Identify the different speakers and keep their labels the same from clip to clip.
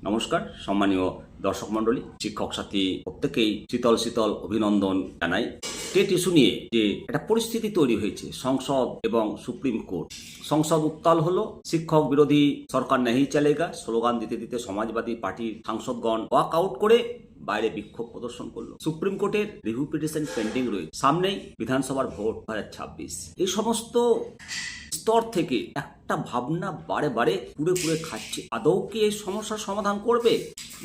Speaker 1: নমস্কার সম্মানীয় দর্শক মণ্ডলী, শিক্ষক সাথী প্রত্যেকেই শীতল শীতল অভিনন্দন জানাই। টেট ইস্যু নিয়ে যে একটা পরিস্থিতি তৈরি হয়েছে সংসদ এবং সুপ্রিম কোর্ট। সংসদ উত্তাল হলো, শিক্ষক বিরোধী সরকার নেই চলেগা স্লোগান দিতে দিতে সমাজবাদী পার্টির সাংসদগণ ওয়াক আউট করে বাইরে বিক্ষোভ প্রদর্শন করলো। সুপ্রিম কোর্টের রিভিউ পিটিশন পেন্ডিং রয়েছে, সামনেই বিধানসভার ভোট 2026। এই সমস্ত স্তর থেকে একটা ভাবনা বারে বারে পুড়ে পুড়ে খাচ্ছে, আদৌ কি এই সমস্যার সমাধান করবে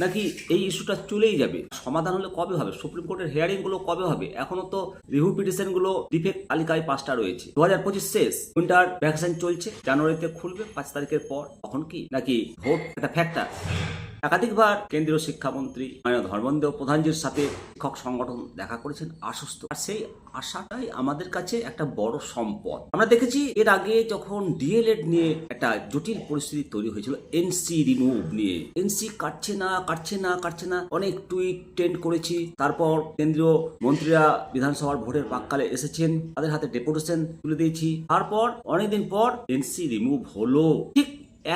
Speaker 1: নাকি এই ইস্যুটা চলেই যাবে? সমাধান হলে কবে হবে? সুপ্রিম কোর্টের হিয়ারিং গুলো কবে হবে? এখনো তো রিভিউ পিটিশন গুলো ডিফেক্ট তালিকায় 5টা রয়েছে। 2025 শেষ, উইন্টার ভ্যাকেশন চলছে, জানুয়ারিতে খুলবে 5 তারিখের পর। তখন কি নাকি ভোট একটা ফ্যাক্টর? একাধিকবার কেন্দ্রীয় শিক্ষামন্ত্রী মাননীয় ধর্মেন্দ্র প্রধানজির সাথে শিক্ষক সংগঠন দেখা করেছেন আশ্বস্ত, আর সেই আশাটাই আমাদের কাছে একটা বড় সম্পদ। আমরা দেখেছি এর আগে যখন ডিএলএড নিয়ে একটা জটিল পরিস্থিতি তৈরি হয়েছিল, এনসি রিমুভ নিয়ে, এনসি কাটছে না, অনেক টুইট ট্রেন্ড করেছি। তারপর কেন্দ্রীয় মন্ত্রীরা বিধানসভার ভোটের প্রাক্কালে এসেছেন, তাদের হাতে ডেপুটেশন তুলে দিয়েছি। তারপর অনেকদিন পর এনসি রিমুভ হলো। ঠিক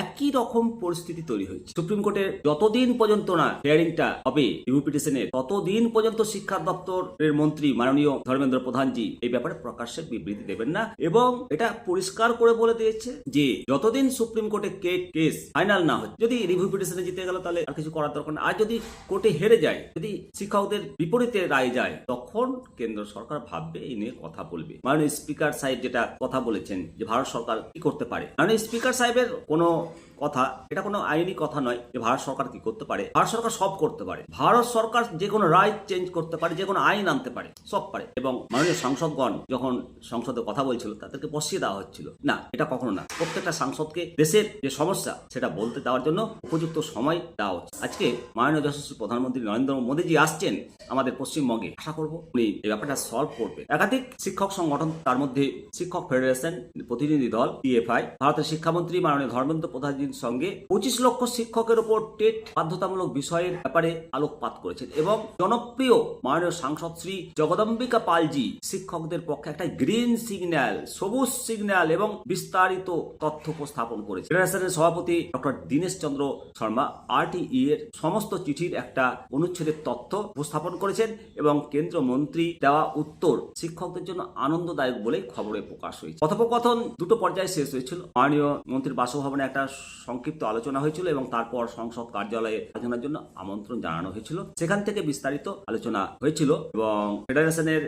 Speaker 1: একই রকম পরিস্থিতি তৈরি হয়েছে। সুপ্রিম কোর্টের যতদিন পর্যন্ত না হিয়ারিংটা হবে রিভিউ পিটিশনের, ততদিন পর্যন্ত শিক্ষা দপ্তরের মন্ত্রী মাননীয় ধর্মেন্দ্র প্রধানজি এই ব্যাপারে প্রকাশ্যে বিবৃতি দেবেন না, এবং এটা পরিষ্কার করে বলে দিয়েছে যে যতদিন সুপ্রিম কোর্টে কেস ফাইনাল না হয়, যদি রিভিউ পিটিশনে জিতে গেল তাহলে আর কিছু করার দরকার না, আর যদি কোর্টে হেরে যায়, যদি শিক্ষকদের বিপরীতে রায় যায়, তখন কেন্দ্র সরকার ভাববে, এই নিয়ে কথা বলবে। মাননীয় স্পিকার সাহেব যেটা কথা বলেছেন যে ভারত সরকার কি করতে পারে, মাননীয় স্পিকার সাহেবের কোনো কথা, এটা কোনো আইনি কথা নয় যে ভারত সরকার কি করতে পারে। ভারত সরকার সব করতে পারে। ভারত সরকার যে কোনো রায় চেঞ্জ করতে পারে, যে কোনো আইন আনতে পারে, সব পারে। এবং মাননীয় সাংসদগণ যখন সংসদে কথা বলছিল তাদেরকে বসিয়ে দেওয়া হচ্ছিল না, এটা কখনো না। প্রত্যেকটা সাংসদকে দেশের যে সমস্যা সেটা বলতে দেওয়ার জন্য উপযুক্ত সময় দেওয়া হচ্ছে। আজকে মাননীয় যশস্বী প্রধানমন্ত্রী নরেন্দ্র মোদীজি আসছেন আমাদের পশ্চিমবঙ্গে, আশা করবো উনি এই ব্যাপারটা সলভ করবে। একাধিক শিক্ষক সংগঠন, তার মধ্যে শিক্ষক ফেডারেশন প্রতিনিধি দল টিএফআই, ভারতের শিক্ষামন্ত্রী মাননীয় ধর্মেন্দ্র প্রধানজির সঙ্গে 25 লক্ষ শিক্ষকের উপর টেট বাধ্যতামূলক বিষয়ের ব্যাপারে আলোকপাত করেছেন, এবং জনপ্রিয় মাননীয় সাংসদ শ্রী জগদম্বিকা পালজি শিক্ষকদের পক্ষে একটা গ্রিন সিগন্যাল, সবুজ সিগন্যাল এবং বিস্তারিত তথ্য উপস্থাপন করেছে। ফেডারেশনের সভাপতি ডক্টর দীনেশ চন্দ্র শর্মা আরটিই এর সমস্ত চিঠির একটা অনুচ্ছেদের তথ্য উপস্থাপন করেছেন, এবং কেন্দ্রীয় মন্ত্রী দেওয়া উত্তর শিক্ষকদের জন্য আনন্দদায়ক বলে খবরে প্রকাশ হয়েছে। কথোপকথন দুটো পর্যায়ে শেষ হয়েছিল। মাননীয় মন্ত্রীর বাসভবনে একটা সংক্ষিপ্ত আলোচনা হয়েছিল, এবং তারপর সংসদ কার্যালয়ে আলোচনার জন্য আমন্ত্রণ জানানো হয়েছিল। সেখান থেকে বিস্তারিত আলোচনা হয়েছিল, এবং ফেডারেশনের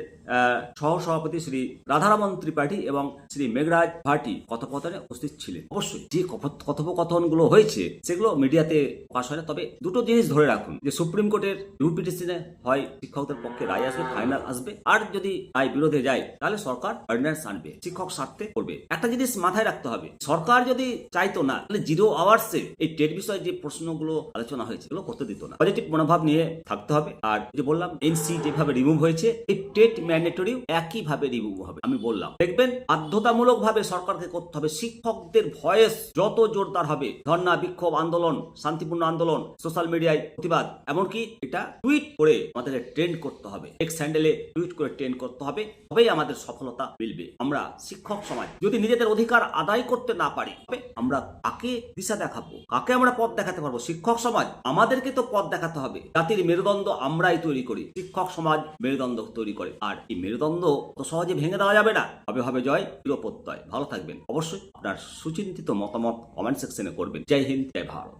Speaker 1: সহ সভাপতি শ্রী রাধারমন ত্রিপাঠী এবং শ্রী মেঘরাজ ভাটি কথোপকথনে উপস্থিত ছিলেন। অবশ্যই যে কথোপকথন গুলো হয়েছে সেগুলো মিডিয়াতে প্রকাশ হয় না, তবে দুটো জিনিস ধরে রাখুন, যে সুপ্রিম কোর্টের রিভিউ পিটিশনে হয় শিক্ষকদের পক্ষে রায় আসবে, ফাইনাল আসবে, আর যদি রায় বিরোধে যায় তাহলে সরকার অর্ডিন্যান্স আনবে, শিক্ষক স্বার্থে করবে। একটা জিনিস মাথায় রাখতে হবে, সরকার যদি চাইতো না তাহলে 0 আওয়ার্সে এই টেট বিষয়ে যে প্রশ্নগুলো আলোচনা হয়েছে এগুলো করতে দিত না। পজিটিভ মনোভাব নিয়ে থাকতে হবে। আর যে বললাম এনসি যেভাবে রিমুভ হয়েছে, এই টেট ম্যান্ডেটরি একই ভাবে রিমুভ হবে। আমি বললাম দেখবেন বাধ্যতামূলক ভাবে সরকারকে করতে হবে। শিক্ষকদের ভয়েস যত জোরদার হবে, ধর্ণা, বিক্ষোভ, আন্দোলন, শান্তিপূর্ণ আন্দোলন, সোশ্যাল মিডিয়ায় প্রতিবাদ, এমনকি এটা টুইট করে আমাদের ট্রেন্ড করতে হবে, এক্স হ্যান্ডেলে টুইট করে ট্রেন্ড করতে হবে, তবেই আমাদের সফলতা মিলবে। আমরা শিক্ষক সমাজ যদি নিজেদের অধিকার আদায় করতে না পারি, তবে আমরা কাকে দিশা দেখাবো, কাকে আমরা পথ দেখাতে পারবো? শিক্ষক সমাজ আমাদেরকে তো পথ দেখাতে হবে। জাতির মেরুদণ্ড আমরাই তৈরি করি, শিক্ষক সমাজ মেরুদণ্ড তৈরি করে, আর এই মেরুদণ্ড তো সহজে ভেঙে দেওয়া যাবে না। হবে জয়, দৃঢ় প্রত্যয়। ভালো থাকবেন। অবশ্যই আপনার সুচিন্তিত মতামত কমেন্ট সেকশনে করবেন। জয় হিন্দ, জয় ভারত।